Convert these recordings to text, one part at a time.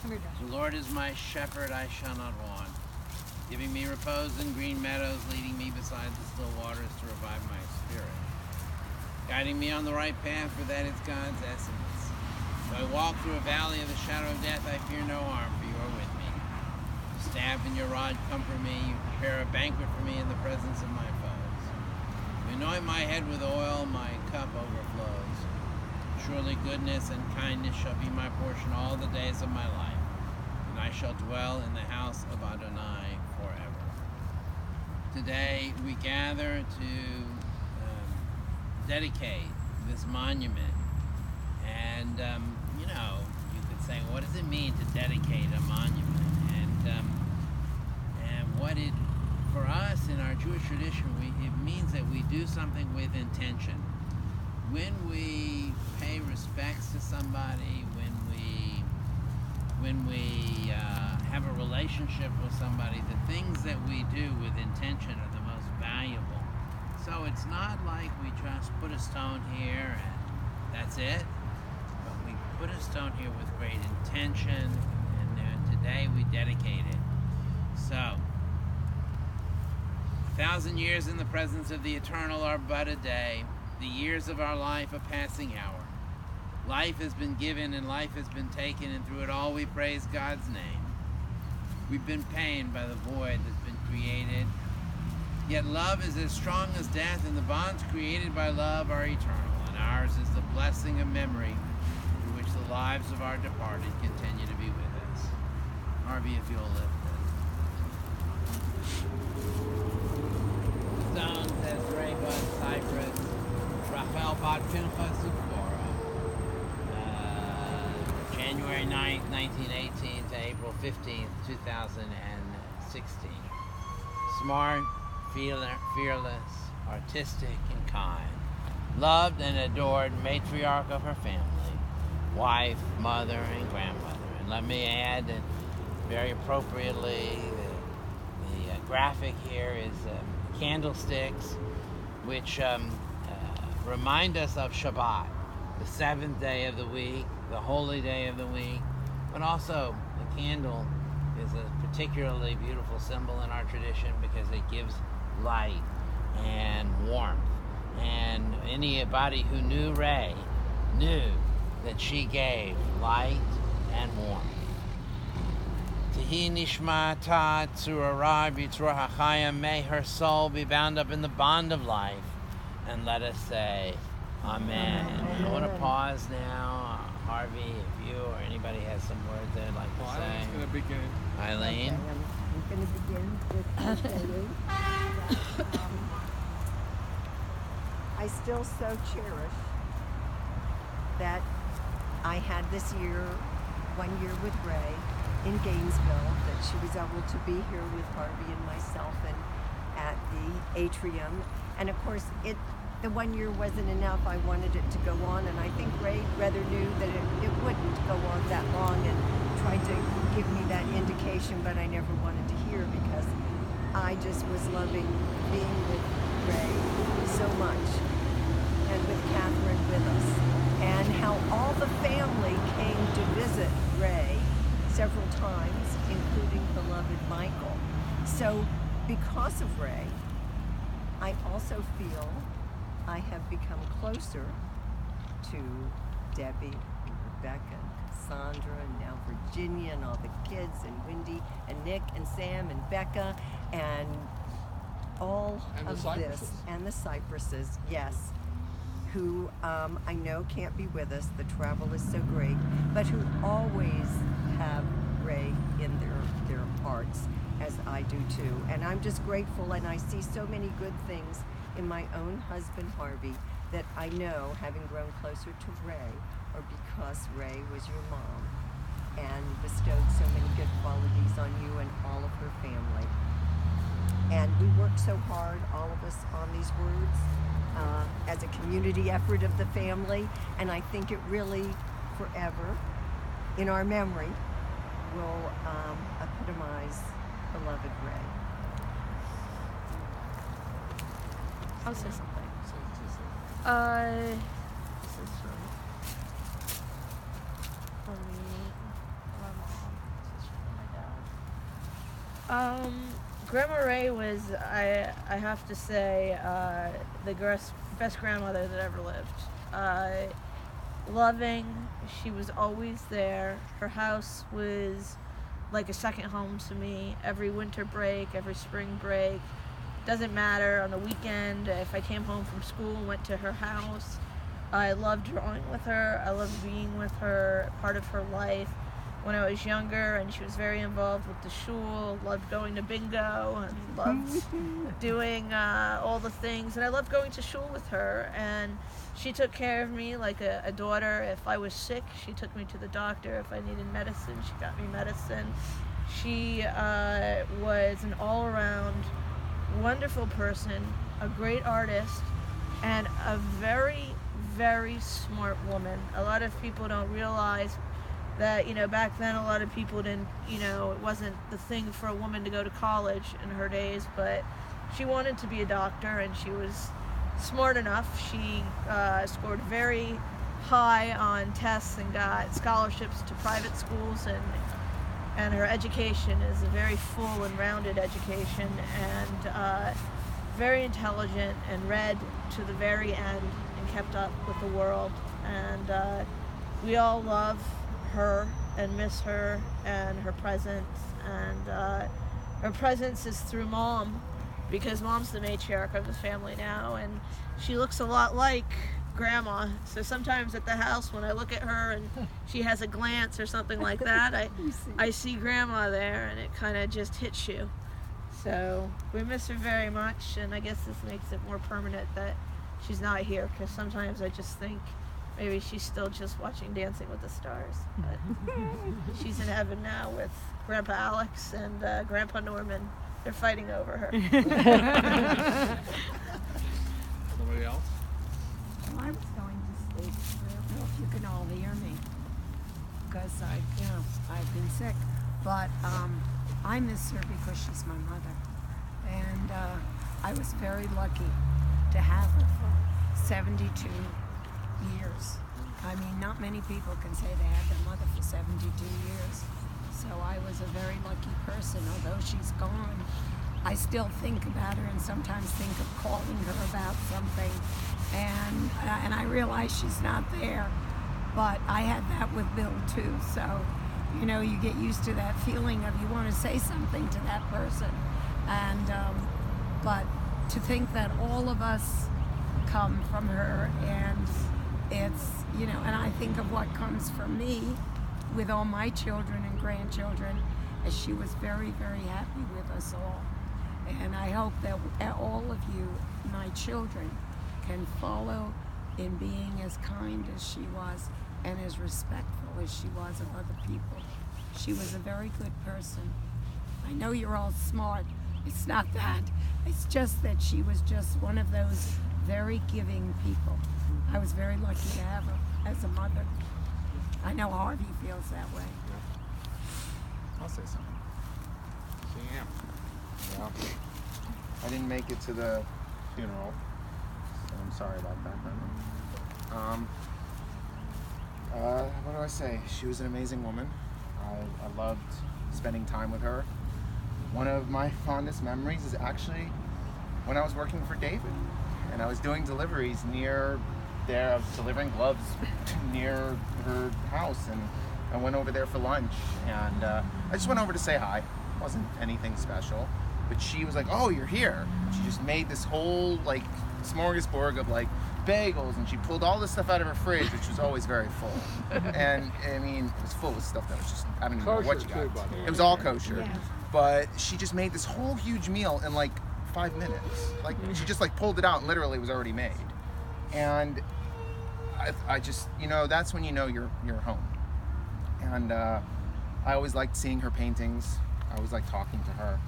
The Lord is my shepherd, I shall not want. Giving me repose in green meadows, leading me beside the still waters to revive my spirit. Guiding me on the right path, for that is God's essence. Though I walk through a valley of the shadow of death, I fear no harm, for you are with me. Your staff and your rod comfort me. You prepare a banquet for me in the presence of my foes. You anoint my head with oil, my cup overflows. Surely goodness and kindness shall be my portion all the days of my life, and I shall dwell in the house of Adonai forever. Today we gather to dedicate this monument, and you could say, what does it mean to dedicate a monument? And what it, for us in our Jewish tradition, it means that we do something with intention. When we pay respects to somebody, when we have a relationship with somebody, the things that we do with intention are the most valuable. So it's not like we just put a stone here and that's it, but we put a stone here with great intention, and then today we dedicate it. So, 1,000 years in the presence of the eternal are but a day, the years of our life a passing hour. Life has been given and life has been taken, and through it all we praise God's name. We've been pained by the void that's been created. Yet love is as strong as death, and the bonds created by love are eternal, and ours is the blessing of memory through which the lives of our departed continue to be with us. Harvey, if you'll lift it. Stone says Raye bud Cyprys, Raphael bought Pinchas Zipporah. January 9th, 1918 to April 15th, 2016. Smart, fearless, artistic, and kind. Loved and adored matriarch of her family, wife, mother, and grandmother. And let me add that very appropriately, the graphic here is candlesticks, which remind us of Shabbat, the seventh day of the week, the holy day of the week, but also the candle is a particularly beautiful symbol in our tradition because it gives light and warmth. And anybody who knew Raye knew that she gave light and warmth. Tehi nishmata tzurara b'tzura hachaya, may her soul be bound up in the bond of life. And let us say, Amen. I want to pause now. Harvey, if you or anybody has some words they'd like to say. Eileen's going to begin. Eileen? Okay, I'm going to begin with saying that I still so cherish that I had this year, 1 year with Raye in Gainesville, that she was able to be here with Harvey and myself and at the atrium. And of course, the 1 year wasn't enough. I wanted it to go on, and I think Raye rather knew that it wouldn't go on that long and tried to give me that indication, but I never wanted to hear because I just was loving being with Raye so much, and with Catherine with us, and how all the family came to visit Raye several times, including beloved Michael. So because of Raye, I also feel I have become closer to Debbie and Rebecca and Cassandra and now Virginia and all the kids and Wendy and Nick and Sam and Becca and all of this. And the Cypresses, yes, who I know can't be with us. The travel is so great, but who always have Raye in their hearts, as I do too. And I'm just grateful, and I see so many good things in my own husband, Harvey, that I know, having grown closer to Raye, or because Raye was your mom and bestowed so many good qualities on you and all of her family. And we worked so hard, all of us, on these words as a community effort of the family, and I think it really, forever, in our memory, will epitomize beloved Raye. I'll say something. This is for me, my mom, Grandma Raye was, I have to say, the best grandmother that ever lived. Loving, she was always there. Her house was like a second home to me. Every winter break, every spring break, doesn't matter, on the weekend, if I came home from school and went to her house, I loved drawing with her. I loved being with her, part of her life. When I was younger, and she was very involved with the shul, loved going to bingo, and loved doing all the things. And I loved going to shul with her, and she took care of me like a daughter. If I was sick, she took me to the doctor. If I needed medicine, she got me medicine. She was an all-around wonderful person, a great artist, and a very, very smart woman. A lot of people don't realize that, back then a lot of people didn't, it wasn't the thing for a woman to go to college in her days, but she wanted to be a doctor, and she was smart enough. She scored very high on tests and got scholarships to private schools, and her education is a very full and rounded education, and very intelligent, and read to the very end and kept up with the world. And we all love her and miss her and her presence. And her presence is through Mom, because Mom's the matriarch of the family now, and she looks a lot like Grandma. So sometimes at the house, when I look at her and she has a glance or something like that, I see Grandma there, and it kind of just hits you. So we miss her very much, and I guess this makes it more permanent that she's not here, because sometimes I just think maybe she's still just watching Dancing with the Stars. But she's in heaven now with Grandpa Alex and Grandpa Norman. They're fighting over her. Somebody else? Well, I was going to say, I don't know if you can all hear me, because I've been sick. But I miss her because she's my mother. And I was very lucky to have her for 72 years. I mean, not many people can say they had their mother for 72 years. So I was a very lucky person. Although she's gone, I still think about her, and sometimes think of calling her about something. And I realize she's not there. But I had that with Bill too. So, you get used to that feeling of you want to say something to that person. And but to think that all of us come from her, and it's, and I think of what comes from me with all my children and grandchildren, as she was very, very happy with us all. And I hope that all of you, my children, can follow in being as kind as she was, and as respectful as she was of other people. She was a very good person. I know you're all smart. It's not that. It's just that she was just one of those very giving people. I was very lucky to have her as a mother. I know Harvey feels that way. I'll say something. Sam. Yeah. I didn't make it to the funeral, so I'm sorry about that. What do I say? She was an amazing woman. I loved spending time with her. One of my fondest memories is actually when I was working for David, and I was doing deliveries near there. I was delivering gloves near her house, and I went over there for lunch, and I just went over to say hi. It wasn't anything special, but she was like, "Oh, you're here." And she just made this whole like smorgasbord of like bagels, and she pulled all this stuff out of her fridge, which was always very full. And I mean, it was full of stuff that was just, I don't even know what you got. It was all kosher. Yeah. But she just made this whole huge meal in like 5 minutes. Like she just like pulled it out and literally it was already made. And I just, that's when you're home. And I always liked seeing her paintings. I always liked talking to her.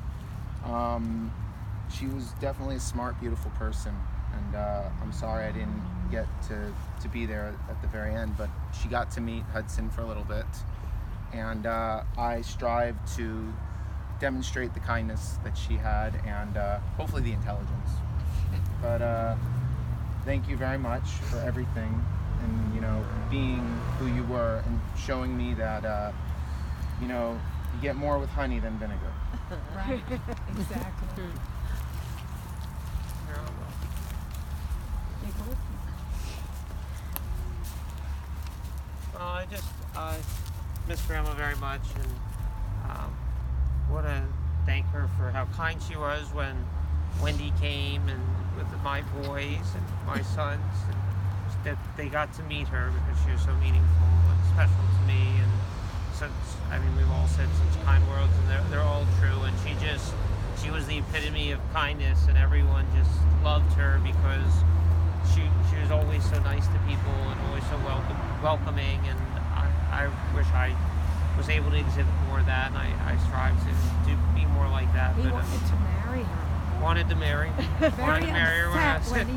She was definitely a smart, beautiful person. And I'm sorry I didn't get to be there at the very end, but she got to meet Hudson for a little bit. And I strive to demonstrate the kindness that she had, and hopefully the intelligence. But thank you very much for everything, and being who you were, and showing me that You get more with honey than vinegar. Right. Exactly. I miss Grandma very much, and want to thank her for how kind she was when Wendy came and with my boys and my sons, and that they got to meet her because she was so meaningful and special to me. And such, I mean, we've all said such kind words, and they're all true. And she was the epitome of kindness, and everyone just loved her because she was always so nice to people and always so welcoming. And I wish I was able to exhibit more of that, and I strive to be more like that. He But, wanted to marry her. wanted to marry her when I was When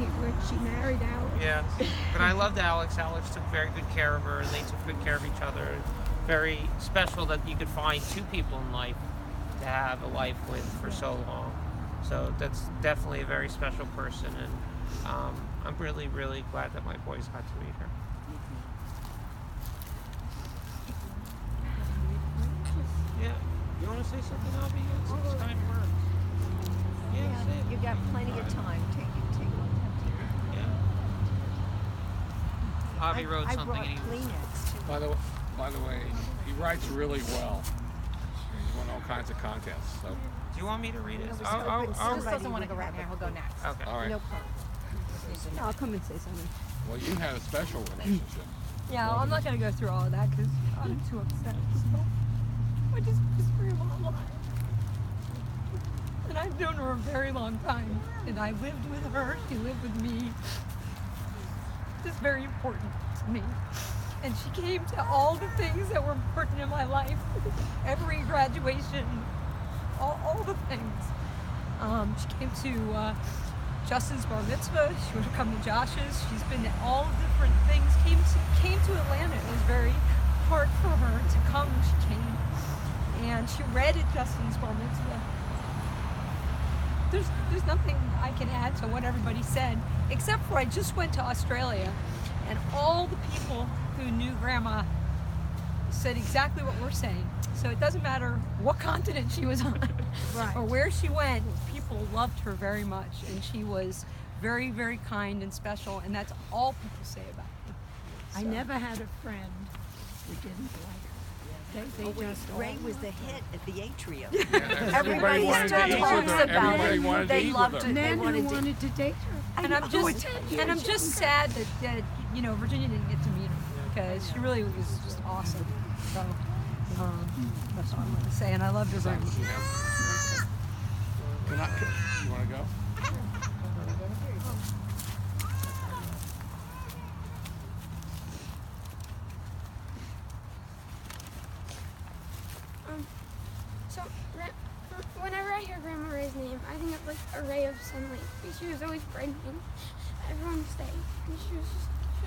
she married Alex. Yes, but I loved Alex. Alex took very good care of her, and they took good care of each other. Very special that you could find two people in life to have a life with for so long. So that's definitely a very special person, and I'm really, really glad that my boys got to meet her. Yeah, you want to say something, Abby? It's time for her. Yeah, say it. You got plenty of time. Take Yeah. Avi wrote I something brought and he was... Kleenex too. By the way, he writes really well. He's won all kinds of contests. So, Do you want me to read it? I was hoping He somebody doesn't want to would go right have now. a He'll go clue. next. Okay. all right. No problem. I'll come and say something. Well, you had a special relationship. Yeah, I'm not going to go through all of that because I'm too upset. So I just miss Grandma a lot. And I've known her a very long time. And I lived with her. She lived with me. It's very important to me. And she came to all the things that were important in my life. Every graduation, all the things. She came to Justin's bar mitzvah. She would have come to Josh's. She's been to all different things. Came to Atlanta. It was very hard for her to come. She came, and she read at Justin's bar mitzvah. There's nothing I can add to what everybody said, except for I just went to Australia, and all the people who knew Grandma said exactly what we're saying. So it doesn't matter what continent she was on Right. or where she went, people loved her very much, and she was very, very kind and special, and that's all people say about her. I never had a friend who didn't like her. They just Ray all was the loved her. hit at the atrium. Everybody wanted to eat with talks her. about Everybody it. wanted to They eat with loved her. it. They Men who wanted to. wanted to date her. And I'm We're just 10 and years I'm just younger. sad that Virginia didn't get to meet her because she really was just awesome. So that's all I want to say, and I loved her very much. You want to go? So, whenever I hear Grandma Ray's name, I think of like a ray of sunlight. Because she was always brightening everyone's day. And she was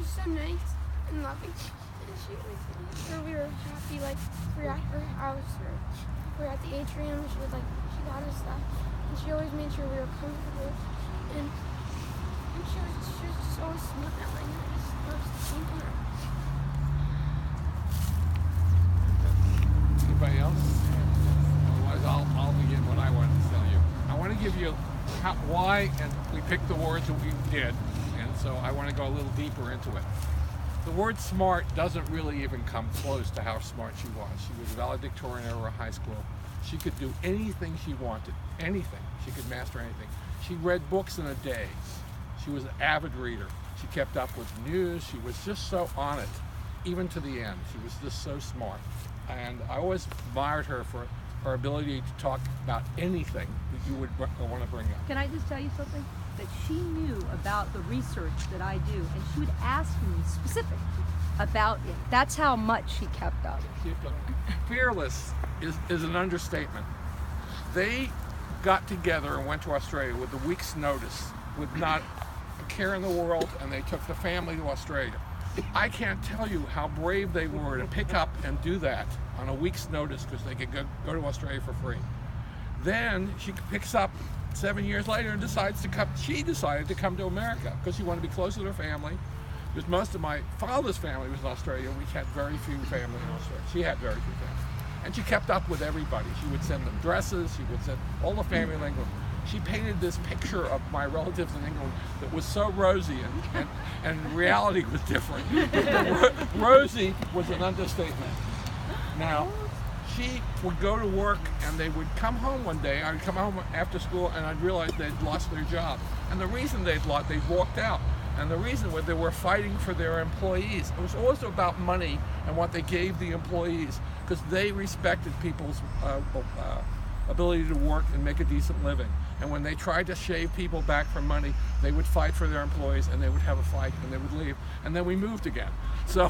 so nice and loving. And she always made sure we were happy, like if we were at her house or if we were at the atrium. She got us stuff. And she always made sure we were comfortable. And she was just always smiling. I just loved seeing her. Anybody else? Otherwise, I'll begin what I wanted to tell you. I want to give you why, and we picked the words that we did, and so I want to go a little deeper into it. The word smart doesn't really even come close to how smart she was. She was valedictorian at her high school. She could do anything she wanted, anything. She could master anything. She read books in a day. She was an avid reader. She kept up with news. She was just so on it, even to the end. She was just so smart. And I always admired her for her ability to talk about anything that you would want to bring up. Can I just tell you something? That she knew about the research that I do, and she would ask me specifically about it. That's how much she kept up. Fearless is an understatement. They got together and went to Australia with a week's notice, with not a care in the world, and they took the family to Australia. I can't tell you how brave they were to pick up and do that on a week's notice because they could go to Australia for free. Then she picks up 7 years later and decides to come. She decided to come to America because she wanted to be closer to her family. Because most of my father's family was in Australia. We had very few family in Australia. She had very few family. And she kept up with everybody. She would send them dresses, she would send all the family in England. She painted this picture of my relatives in England that was so rosy, and reality was different. But rosy was an understatement. Now, she would go to work and they would come home one day. I would come home after school and I'd realize they'd lost their job. And the reason they'd walked out. And the reason was they were fighting for their employees. It was always about money and what they gave the employees, because they respected people's ability to work and make a decent living. And when they tried to shave people back from money, they would fight for their employees, and they would have a fight, and they would leave, and then we moved again. So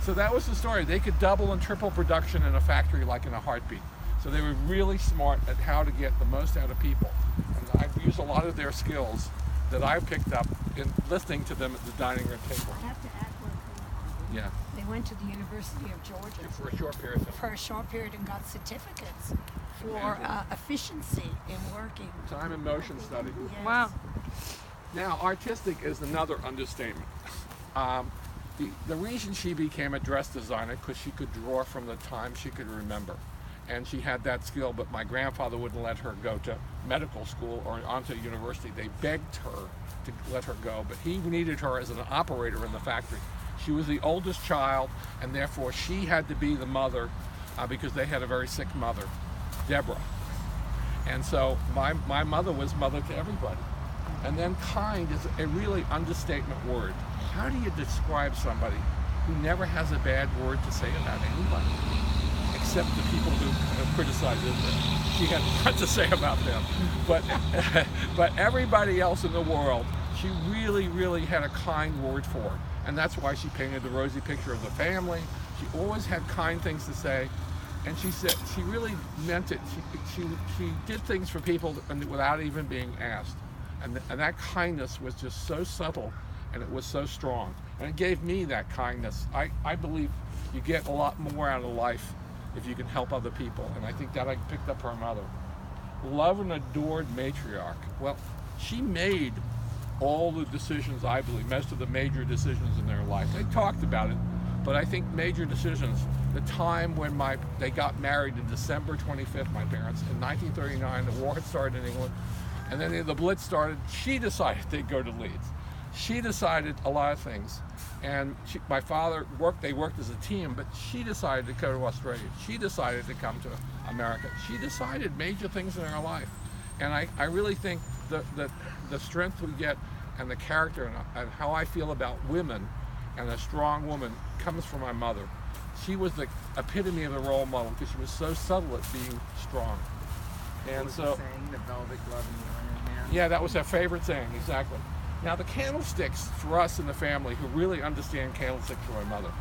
that was the story. They could double and triple production in a factory like in a heartbeat. So they were really smart at how to get the most out of people. And I've used a lot of their skills that I picked up in listening to them at the dining room table. I have to add one thing. Yeah. They went to the University of Georgia For a short period of time. for a short period and got certificates for efficiency in working. Time and motion study. Yes. Wow. Now, artistic is another understatement. The reason she became a dress designer, because she could draw from the time she could remember. And she had that skill, but my grandfather wouldn't let her go to medical school or onto university. They begged her to let her go, but he needed her as an operator in the factory. She was the oldest child, and therefore she had to be the mother because they had a very sick mother, Deborah. And so my mother was mother to everybody. And then kind is a really understatement word. How do you describe somebody who never has a bad word to say about anybody? Except the people who criticize Israel. She had a lot to say about them. But everybody else in the world, she really, really had a kind word for. And that's why she painted the rosy picture of the family. She always had kind things to say. And she said, she really meant it. She did things for people without even being asked. And that kindness was just so subtle, and it was so strong. And it gave me that kindness. I believe you get a lot more out of life if you can help other people. And I think that I picked up her mother. Loved and adored matriarch. Well, she made all the decisions, I believe, most of the major decisions in their life. They talked about it, but I think major decisions, the time when they got married in December 25th, my parents, in 1939, the war had started in England, and then the Blitz started, she decided they'd go to Leeds. She decided a lot of things. And my father they worked as a team, but she decided to go to Australia. She decided to come to America. She decided major things in her life. And I really think the strength we get and the character and how I feel about women and a strong woman comes from my mother. She was the epitome of a role model because she was so subtle at being strong. And so, saying, the velvet glove in the iron hand. Yeah, that was her favorite saying, exactly. Now the candlesticks, for us in the family who really understand candlesticks, for my mother,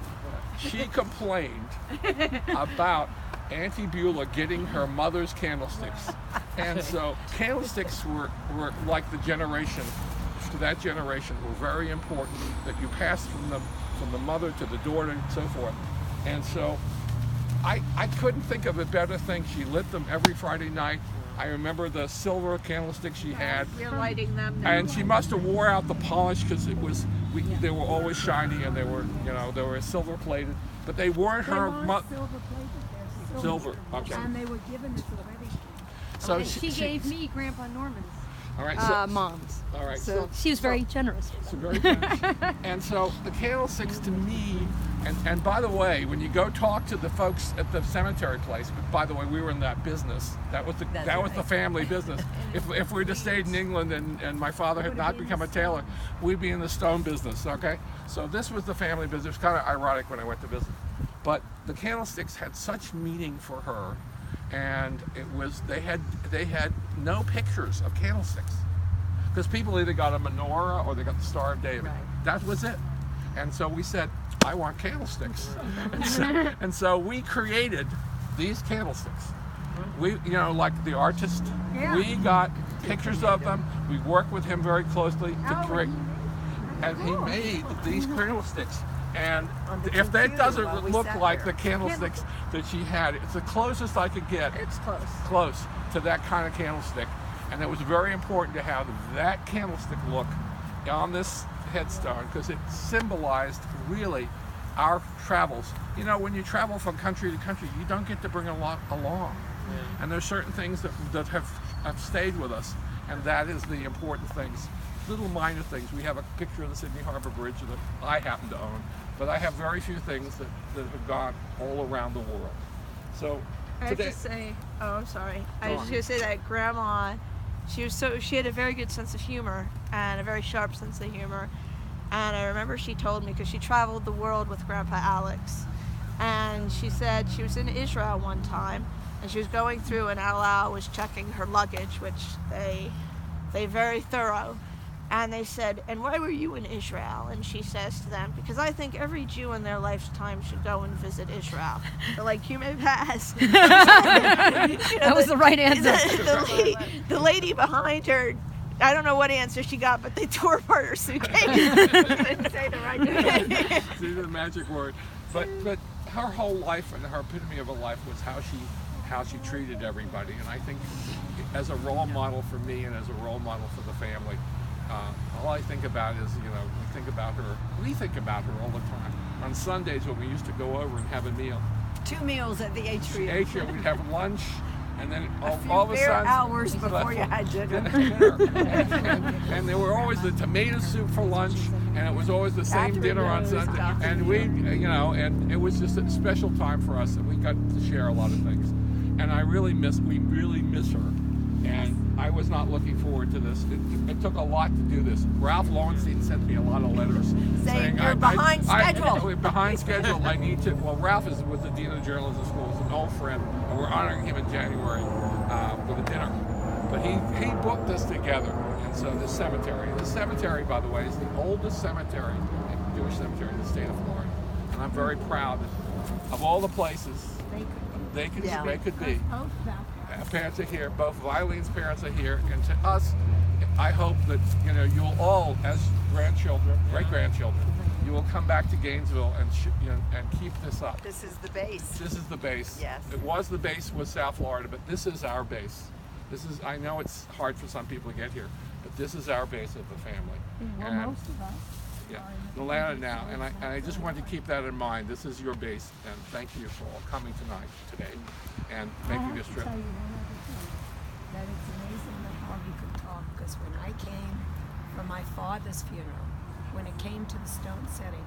she complained about Auntie Beulah getting her mother's candlesticks. And so candlesticks were like the generation, to that generation, were very important, that you passed from the mother to the daughter and so forth. And so I couldn't think of a better thing. She lit them every Friday night. I remember the silver candlesticks she had. You're lighting them. And she must have wore out the polish because they were always shiny, and they were silver plated. But they weren't her silver. Okay. And they were given at the wedding. So And she gave me Grandpa Norman's all right, mom's. All right. So she was very generous. So very generous. And so the candlesticks to me, and by the way, when you go talk to the folks at the cemetery place, but by the way, we were in that business. That was the family business. If we'd have stayed in England and my father had not become a tailor, we'd be in the stone business. Okay. So this was the family business. It was kind of ironic when I went to visit, but the candlesticks had such meaning for her. And they had no pictures of candlesticks because people either got a menorah or they got the Star of David. Right. That was it. And so we said, I want candlesticks. and so we created these candlesticks. We, like the artist, we got pictures of them. We worked with him very closely to create, and he made these candlesticks. And if that doesn't look like the candlesticks that she had, it's the closest I could get. It's close. Close to that kind of candlestick. And it was very important to have that candlestick look on this headstone because it symbolized really our travels. You know, when you travel from country to country, you don't get to bring a lot along. Yeah. And there's certain things that have stayed with us, and that is the important things. Little minor things. We have a picture of the Sydney Harbor Bridge that I happen to own, but I have very few things that have gone all around the world. So I have to say, oh, I'm sorry. I was just gonna say that Grandma, she had a very good sense of humor and a very sharp sense of humor. And I remember she told me, because she traveled the world with Grandpa Alex, and she said she was in Israel one time, and she was going through, and Al was checking her luggage, which they very thorough. And they said, and why were you in Israel? And she says to them, because I think every Jew in their lifetime should go and visit Israel. They're like, you may pass. That was the right answer. The lady behind her, I don't know what answer she got, but they tore apart her suitcase. Didn't say the right thing. See the magic word. But her whole life and her epitome of a life was how she treated everybody. And I think as a role model for me and as a role model for the family, all I think about is, we think about her all the time. On Sundays when we used to go over and have a meal. 2 meals at the atrium. We'd have lunch, and then all of a bare sudden, hours before you had dinner. and there were always the tomato soup for lunch, and it was always the same dinner on Sunday. And and it was just a special time for us, and we got to share a lot of things. And we really miss her. And I was not looking forward to this. It took a lot to do this. Ralph Lowenstein sent me a lot of letters saying you're behind schedule. We're behind schedule. I need to. Well, Ralph was the dean of journalism school. He's an old friend, and we're honoring him in January with a dinner. But he booked us together, and so this cemetery, by the way, is the oldest cemetery, Jewish cemetery in the state of Florida, and I'm very proud of all the places they could be. Parents are here. Both of Eileen's parents are here, and to us, I hope that you'll all, as grandchildren, great-grandchildren, you will come back to Gainesville and keep this up. This is the base. This is the base. Yes. It was the base with South Florida, but this is our base. I know it's hard for some people to get here, but this is our base of the family. Well, most of us. Yeah, Atlanta now, and I just want to keep that in mind. This is your base, and thank you for all coming today, and making this trip. I have to tell you one other thing, that it's amazing that Harvey could talk, because when I came for my father's funeral, when it came to the stone setting,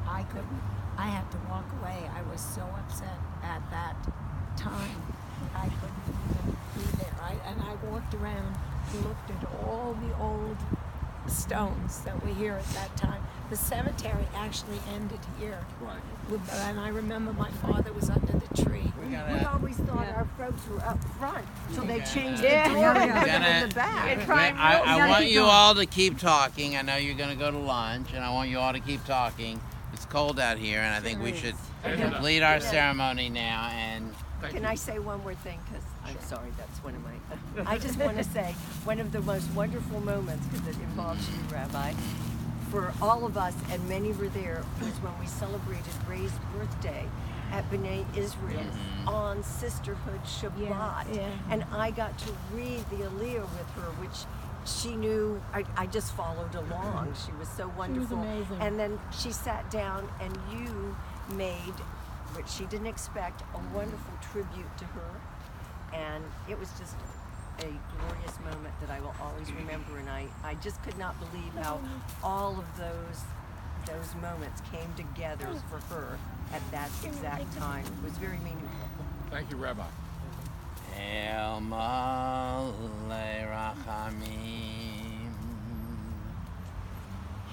I couldn't. I had to walk away. I was so upset at that time that I couldn't even be there. And I walked around and looked at all the old stones that were here at that time. The cemetery actually ended here. Right. And I remember my father was under the tree. We always thought our folks were up front, so they changed the Yeah. door and put them in the back. I want you all to keep talking. I know you're going to go to lunch, and I want you all to keep talking. It's cold out here, and I think we should complete our ceremony now. And Can I say one more thing? Because I'm sorry, that's one of my... I just want to say, one of the most wonderful moments, because it involves you, Rabbi, for all of us, and many were there, was when we celebrated Ray's birthday at B'nai Israel on Sisterhood Shabbat. Yeah. And I got to read the Aliyah with her, which she knew. I just followed along. She was so wonderful. She was amazing. And then she sat down, and you made, which she didn't expect, a wonderful tribute to her. And it was just a glorious moment that I will always remember. And I just could not believe how all of those moments came together for her at that exact time. It was very meaningful. Thank you, Rabbi. El Malei Rachamim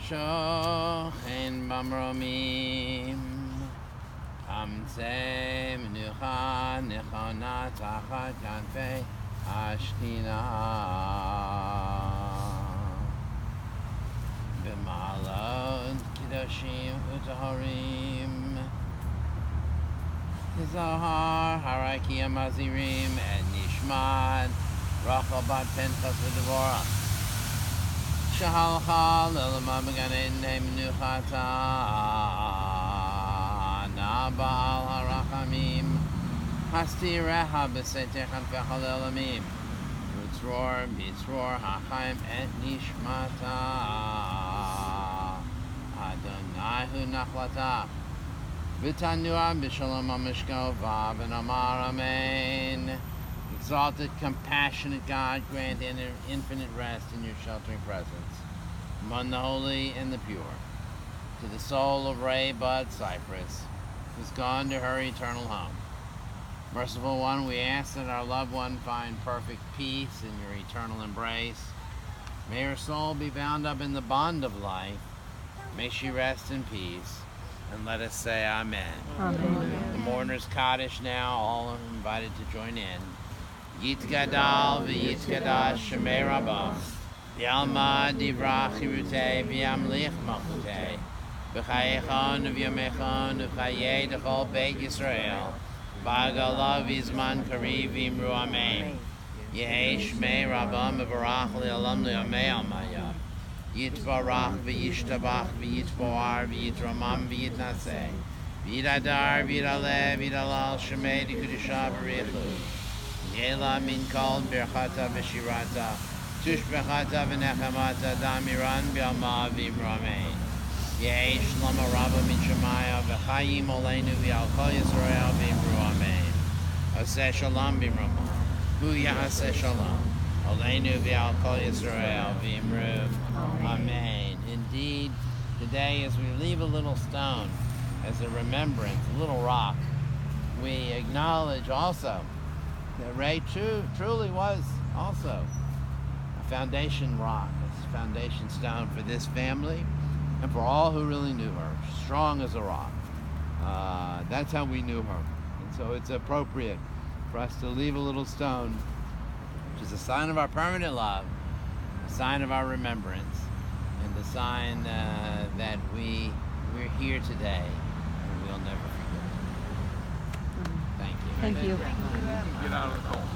Shochen Bamromim Amtzei Menucha Nechona Tachat Kanfei Ashkina B'malot Kedoshim Utaharim Zohar Haraki Amazirim and Nishmad Rachel Bat Pinchas V'Devorah Shahalcha Lilma Beganin Menuchata Nabal Harachamim Hasti Reha B'Seitechan V'Chal Elamim Utzror B'Tzror HaChaim et Nishmata Adonaihu nachlata. V'tanua b'shalom ha'mishko vav and amar amen. Exalted, compassionate God, grant infinite rest in your sheltering presence among the holy and the pure. To the soul of Raye Bud Cyprys, who's gone to her eternal home. Merciful One, we ask that our loved one find perfect peace in your eternal embrace. May her soul be bound up in the bond of life. May she rest in peace. And let us say Amen. Amen. The mourners' Kaddish now, all invited to join in. Yitgadal v'yitgadash shemei rabam, v'yalma divrach hirutei v'yamlich malchutei, v'chayechon v'yomechon v'chayei d'chol beit Yisrael, v'agalav v'zman kariv v'imru amen. Yehei shmei rabam v'barach li'olam li'amei almaya, yitbarach v'yishtabach v'yitboar v'yitramam v'yitnaseh, v'yidadar v'yidaleh v'yidalal shemei d'kudusha b'richu. Yela min kol birchata v'shirata, tushbechata v'nechamata, damiran v'alma v'imramein. Yehi shlama rabba min shemaya, v'chayim oleinu v'al kol Yisrael v'imru amen. Oseh shalom b'imrama, hu ya'aseh shalom, oleinu v'al kol Yisrael v'imru amen. Indeed, today as we leave a little stone as a remembrance, a little rock, we acknowledge also that Raye truly was also a foundation rock, a foundation stone for this family and for all who really knew her, strong as a rock. That's how we knew her. And so it's appropriate for us to leave a little stone, which is a sign of our permanent love, a sign of our remembrance, and the sign that we're here today and we'll never forget it. Thank you. Thank you. Get out of the cold.